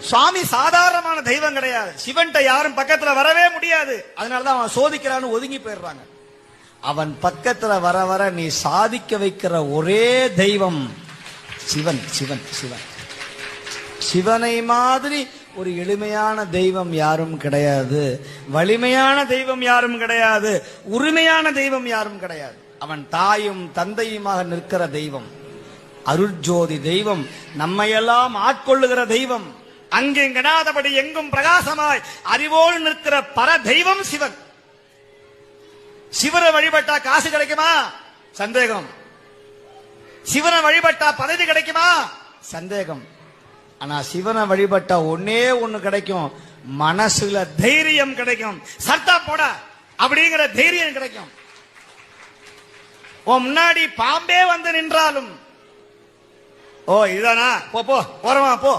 சுவாமி சாதாரணமான தெய்வம் கிடையாது. சிவன்கிட்ட யாரும் பக்கத்துல வரவே முடியாது. அதனாலதான் அவன் சோதிக்கிறான்னு ஒதுங்கி போயிடுறாங்க. அவன் பக்கத்துல வர வர நீ சாதிக்க வைக்கிற ஒரே தெய்வம் சிவன். சிவன் சிவன் சிவனை மாதிரி ஒரு எளிமையான தெய்வம் யாரும் கிடையாது. வலிமையான தெய்வம் யாரும் கிடையாது. உரிமையான தெய்வம் யாரும் கிடையாது. அவன் தாயும் தந்தையுமாக நிற்கிற தெய்வம், அருட்ஜோதி தெய்வம், நம்மையெல்லாம் ஆட்கொள்ளுகிற தெய்வம், அங்கெங்கடாதபடி எங்கும் பிரகாசமாய் அறிவோடு நிற்கிற பர தெய்வம் சிவன். சிவனை வழிபட்டா காசு கிடைக்குமா? சந்தேகம். சிவனை வழிபட்டா பதவி கிடைக்குமா? சந்தேகம். ஆனா சிவனை வழிபட்டா ஒன்னே ஒண்ணு கிடைக்கும், மனசுல தைரியம் கிடைக்கும். சர்த்தா போட அப்படிங்கிற தைரியம் கிடைக்கும். உன் முன்னாடி பாம்பே வந்து நின்றாலும், ஓ இதானா, போ போ போறமா போ